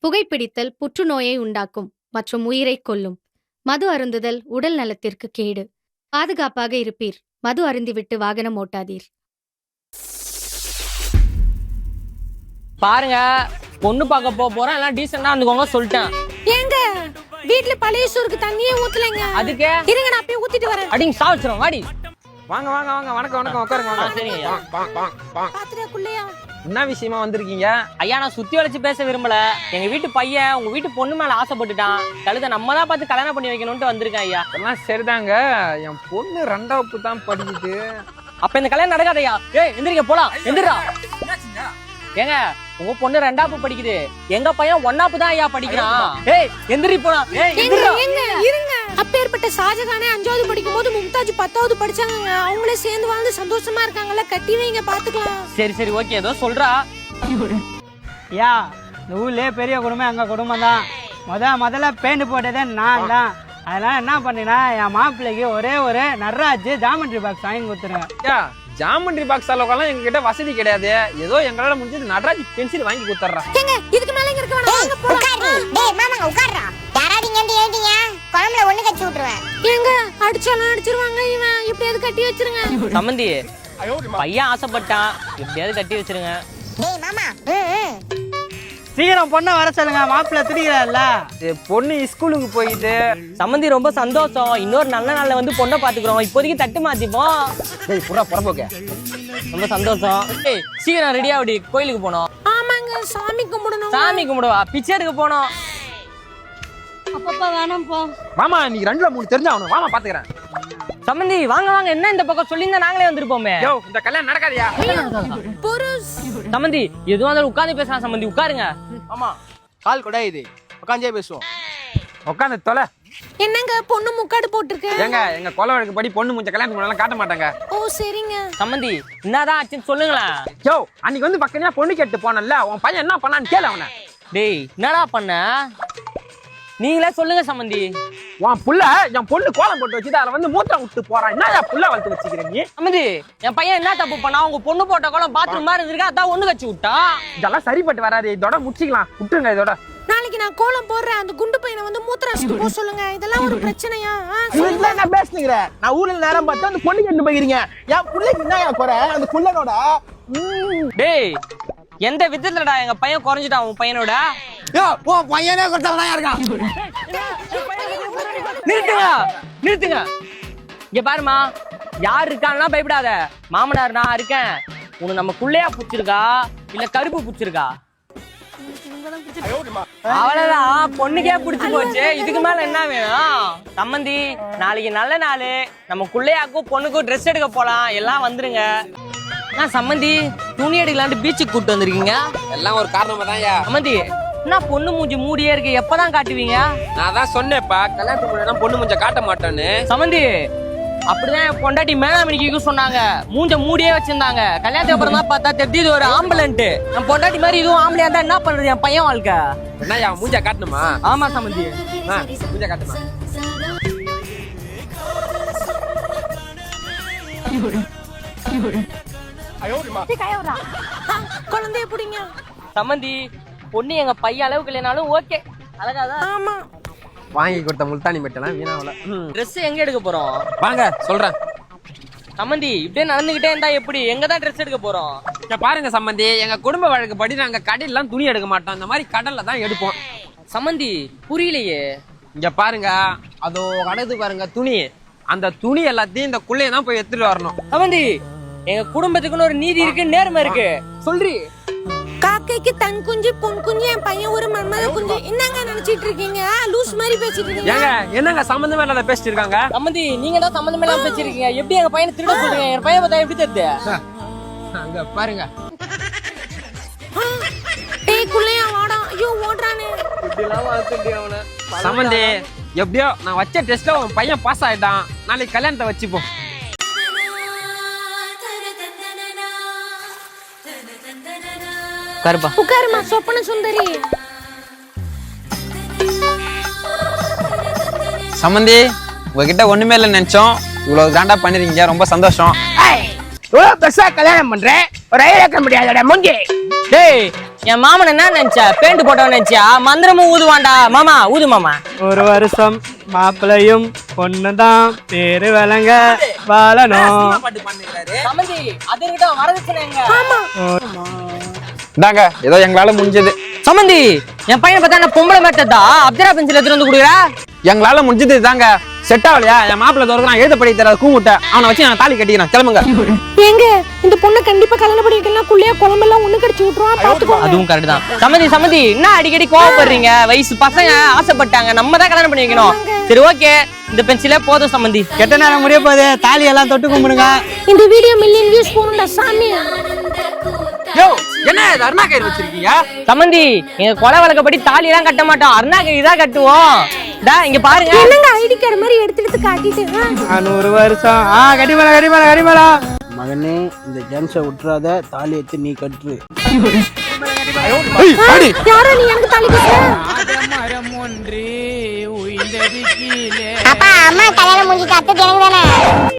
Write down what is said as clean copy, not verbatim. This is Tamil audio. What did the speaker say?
புகைப்பிடித்தல் புற்றுநோயை உண்டாக்கும் மற்றும் உயிரை கொல்லும். மது அருந்துதல் உடல் நலத்திற்கு கேடு. பாதுகாப்பாக இருப்பீர். மது அருந்திவிட்டு வாகனம் ஓட்டாதீர். பாருங்க, பொண்ணு பார்க்க போறேன், எல்லாம் டீசெண்டா இருந்துக்கோங்க சொல்லிட்டேன். ஏங்க வீட்ல பழைய சோறுக்கு தண்ணியே ஊத்தலைங்க. அதுக்கே இருங்க, நான் போய் ஊத்திட்டு வரேன். அடிங்க சாவச்சிரும். வாடி. வாங்க வாங்க வாங்க. வணக்கம் வணக்கம். உட்காருங்க வாங்க. சரிங்க. பாத்துறக்குள்ளயா என்ன விஷயமா வந்திருக்கீங்க? ஐயா, நான் சுத்தி வளைச்சு பேச விரும்பல. எங்க வீட்டு பையன் உங்க வீட்டு பொண்ணு மேல ஆசைப்பட்டுட்டான். கழுத நம்ம தான் பார்த்து கல்யாணம் பண்ணி வைக்கணும்னு வந்திருக்கேன் ஐயா. எல்லாம் சரிதாங்க. என் பொண்ணு 2ஆம் வகுப்பு தான் படிக்குது. அப்ப இந்த கல்யாணம் நடக்காதையா? ஏய் எந்திரிக்க போலாம். எந்திரா. ஏங்க உங்க பொண்ணு 2ஆம் வகுப்பு படிக்குது, எங்க பையன் 1ஆம் வகுப்பு தான் ஐயா படிக்கிறான். ஏய் எந்திரி போலாம். ஏய் எந்திரா. இருங்க, அப்பேற்பட்ட ஷாஜகானே 5வது படிக்கும் போது மும்தாஜ் 10வது படிச்சாங்க. அவங்களே சேர்ந்து வாழ்ந்து சந்தோஷமா இருக்காங்கல்ல. கட்டி வைங்க, பாத்துக்கலாம். சரி சரி ஓகே, ஏதோ சொல்றா. யா, இந்த ஊர்லயே பெரிய குடும்பம் எங்க குடும்பம் தான். முதல்ல பெயிண்ட் போட்டதே நான் தான். அதனால என்ன பண்ணீங்கன்னா, என் மாப்பிள்ளைக்கு ஒரே ஒரு நடராஜ் ஜாமெட்ரி பாக்ஸ் வாங்கி கொடுத்துருங்க. யா, ஜாமெட்ரி பாக்ஸ் அளவுக்கெல்லாம் எங்க கிட்ட வசதி கிடையாது. ஏதோ எங்களால முடிஞ்சது நடராஜ் பென்சில் வாங்கி கொடுத்துறேன். ஏங்க இதுக்கு மேல இங்க இருக்க வேணாம், வாங்க போலாம். டேய் மாமாங்க உட்கார்றா. யாராவது இங்க ஏண்டிங்க குழம்புல ஒண்ணு கட்டி விட்டுருவேன். ஏங்க அடிச்சாலும் அடிச்சிருவாங்க. இவன் எப்படியாவது கட்டி வச்சிருங்க. சம்மந்தி, பையன் ஆசைப்பட்டான், எப்படியாவது கட்டி வச்சிருங்க. டேய் மாமா சீக்கிரம் பொண்ணை வர சொல்லுங்க, மாப்பிள்ளை துடிக்கிறாருல. பொண்ணு ஸ்கூலுக்கு போயிட்டு. சம்மந்தி ரொம்ப சந்தோஷம். இன்னொரு நல்ல நாள்ல வந்து பொண்ணை பாத்துக்கிறோம். இப்போதைக்கு தட்டு மாத்திப்போம். டேய் புறா புறம்போக்க. ரொம்ப சந்தோஷம். ஏய் சீக்கிரம் ரெடியா அப்படி கோயிலுக்கு போனோம். ஆமாங்க, சாமி கும்பிடணும். சாமி கும்பிடுவா, பிச்சை எடுக்க போனோம். அப்பப்பா வேணாம் போ. மாமா நீ 2ல 3 தெரிஞ்சா அவனு வாமா பாத்துக்கிறேன். சம்மந்தி வாங்க வாங்க, என்ன இந்த பக்கம் சொல்லியிருந்தா நாங்களே வந்திருப்போமே. யோ, இந்த கல்யாணம் நடக்காதியா? புருஷ் சம்மந்தி எதுவும் இருந்தாலும் உட்கார்ந்து பேசலாம். சம்மந்தி உட்காருங்க. ஆமா, கால் கொடா இது, உட்காந்தே பேசுவோம். உட்காந்து தொலை. என்னங்க பொண்ணு முக்காடு போட்டுருக்கு? ஏங்க எங்க கொலை வழக்கு படி பொண்ணு முஞ்ச கல்யாணத்துக்கு முன்னால காட்ட மாட்டாங்க. ஓ சரிங்க. சம்மந்தி என்னதான் ஆச்சுன்னு சொல்லுங்களேன். யோ, அன்னைக்கு வந்து பக்கத்துல பொண்ணு கேட்டு போனல, உன் பையன் என்ன பண்ணான்னு கேளு அவனை. டேய் என்னடா பண்ண, நீங்களே சொல்லுங்க சம்மந்தி. உன் புள்ள என் பொண்ணு கோலம் போட்டு வச்சுட்டு அதில் வந்து மூத்திரம் விட்டு போறான். என்ன புள்ள வளர்த்து வச்சுக்கிறேன் நீ? சம்மந்தி என் பையன் என்ன தப்பு பண்ணா? உங்க பொண்ணு போட்ட கோலம் பாத்ரூம் மாதிரி இருந்திருக்கா, அதான் ஒண்ணு வச்சு விட்டா. இதெல்லாம் சரிப்பட்டு வராது. இதோட முடிச்சிக்கலாம், விட்டுருங்க இதோட. நாளைக்கு நான் கோலம் போடுறேன். அந்த குண்டு பையனை வந்து மூத்திரம் போக சொல்லுங்க. இதெல்லாம் ஒரு பிரச்சனையா? என்ன பேசுனீங்க? நான் ஊர்ல நேரம் பார்த்து அந்த பொண்ணு கேட்டு போயிருக்கீங்க. என் பிள்ளைக்கு என்ன குறை? அந்த புள்ளனோட டேய் எந்த விதத்துலடா எங்க பையன் குறைஞ்சிட்டான் உன் பையனோட? பையனே கொடுத்தவன் இருக்கான். நிறுத்துங்க நிறுத்துங்க. இங்க பாருமா, யார் இருக்கான்னா பயப்படாத. மாமனார் நான் இருக்கேன். உனக்கு நம்ம புள்ளையா புடிச்சிருக்கா இல்ல கருப்பு புடிச்சிருக்கா? அவ்வளவுதான், பொண்ணுக்கே புடிச்சு போச்சு. இதுக்கு மேல என்ன வேணும்? சம்மந்தி நாளைக்கு நல்ல நாள், நம்ம குள்ளையாக்கும் பொண்ணுக்கும் ட்ரெஸ் எடுக்க போலாம். எல்லாம் வந்துருங்க. நான் சம்மந்தி துணி எடுக்கலான்ட்டு பீச்சுக்கு கூப்பிட்டு வந்திருக்கீங்க. எல்லாம் ஒரு காரணமா தான். சம்மந்தி என்ன பொண்ணு மூஞ்சி மூடியே இருக்கு, எப்பதான் காட்டுவீங்க? நான் தான் சொன்னேன்ப்பா, கல்யாணத்துக்கு முன்னாடி பொண்ணு முஞ்ச காட்ட மாட்டேன்னு. சம்மந்தி அப்படிதான் என் பொண்டாட்டி மேனாமணிக்கு சொன்னாங்க. மூஞ்ச மூடியே வச்சிருந்தாங்க. கல்யாணத்துக்கு அப்புறம் தான் பார்த்தா தெரியுது ஒரு ஆம்புலன்ட். என் பொண்டாட்டி மாதிரி இதுவும் ஆம்பளையா இருந்தா என்ன பண்றது என் பையன் வாழ்க்கை? என்ன மூஞ்ச காட்டணுமா? ஆமா சம்மந்தி, மூஞ்ச காட்டுமா? குழந்தைய புடிங்க. சம்மந்தி பொண்ணு எங்க பையன் அளவுக்கு இல்லைனாலும் ஓகே, அழகாதான். ஆமா, வாங்கி கொடுத்த முல்தானி மெட்டெல்லாம் வீணாவல. ட்ரெஸ் எங்க எடுக்க போறோம்? வாங்க சொல்றேன். சம்மந்தி இப்படியே நடந்துகிட்டே இருந்தா எப்படி? எங்க தான் ட்ரெஸ் எடுக்க போறோம்? பாருங்க சம்மந்தி, எங்க குடும்ப வழக்கு படி நாங்க கடையிலாம் துணி எடுக்க மாட்டோம். இந்த மாதிரி கடல்ல தான் எடுப்போம். சம்மந்தி புரியலையே. இங்க பாருங்க, அதோ கடந்து பாருங்க துணி. அந்த துணி எல்லாத்தையும் இந்த குள்ளைய தான் போய் எடுத்துட்டு வரணும். சம்மந்தி எங்க குடும்பத்துக்குன்னு ஒரு நீதி இருக்கு, நேர்மை இருக்கு. சொல்றி காக்கைக்கு தன் குஞ்சு பொன் குஞ்சு, என் பையன் ஒரு மன்மத குஞ்சு. என்னங்க நினைச்சிட்டு இருக்கீங்க? லூஸ் மாதிரி பேசிட்டு இருக்கீங்க. ஏங்க என்னங்க சம்பந்தமே இல்லாத பேசிட்டு இருக்காங்க? சம்மந்தி நீங்க தான் சம்பந்தமே இல்லாம பேசிருக்கீங்க. எப்படி எங்க பையனை திருட சொல்றீங்க? என் பையன் பார்த்தா எப்படி தெரியுது? அங்க பாருங்க. டேய் குள்ளையா வாடா. ஐயோ ஓடுறானே. சம்பந்தி எப்படியோ நான் வச்ச டெஸ்ட்ல உன் பையன் பாஸ் ஆயிட்டான். நாளைக்கு கல்யாணத்தை வச்சுப்போம். கருப்பா உட்காருமா சொப்பன சுந்தரி. சம்பந்தி உங்ககிட்ட ஒண்ணுமே இல்லைன்னு நினைச்சோம். இவ்வளவு கிராண்டா பண்ணிருக்கீங்க, ரொம்ப சந்தோஷம். பெருசா கல்யாணம் பண்றேன், ஒரு ஐடியா முடியாதடா முங்கி. டேய் என் மாமன் என்ன நினைச்சா பேண்ட் போட்டவன் நினைச்சியா மந்திரமும் ஊதுவான்டா மாமா ஊது மாமா ஒரு வருஷம் மாப்பிள்ளையும் பொண்ணுதான் பேரு விளங்க வாழணும். சம்மந்தி அது இருக்கட்டும் வரதட்சணைங்க இந்தாங்க ஏதோ எங்களால முடிஞ்சது. சம்மந்தி என் பையனை பார்த்தா பொம்பளை மேட்டதா அப்சரா பென்சில் எடுத்துட்டு வந்து கொடுக்குறா. எங்களால முடிஞ்சது தாங்க. செட் ஆகலையா? என் மாப்பிள்ளை தோறதுனா எழுத படி தராது கூமுட்ட அவனை வச்சு நான் தாலி கட்டிக்கிறேன். கிளம்புங்க. ஏங்க இந்த பொண்ணை கண்டிப்பா கல்யாணம் பண்ணி வைக்கலாம். குள்ளையா குழம்பெல்லாம் ஒண்ணு கடிச்சு விட்டுருவா, பாத்துக்கோங்க. அதுவும் கரெக்ட் தான். சம்மந்தி என்ன அடிக்கடி கோவப்படுறீங்க? வயசு பசங்க ஆசைப்பட்டாங்க, நம்ம தான் கல்யாணம் பண்ணி வைக்கணும். சரி ஓகே, இந்த பென்சிலே போதும் சம்மந்தி. கெட்ட நேரம் முடிய போகுது, தாலி எல்லாம் தொட்டு கும்பிடுங்க. இந்த வீடியோ மில்லியன் வியூஸ் போகணும்டா சாமி. யோ என்ன இது அருணா கயிறு வச்சிருக்கீங்க? சம்மந்தி எங்க கொலை வழக்கப்படி தாலி எல்லாம் கட்ட மாட்டோம், அருணா கயிறு தான் கட்டுவோம். இங்க பாருங்க. என்னங்க ஐடி கார்டு மாதிரி எடுத்து காட்டிட்டு 100 வருஷம் கடிமலா மகனே, இந்த ஜென்ஸை விட்டுறாத, தாலி எடுத்து நீ கட்டுரு. யாரா நீ எனக்கு தாலி கட்டுற? அப்பா அம்மா கல்யாணம் முடிஞ்சிட்டு அத்தை எனக்கு தானே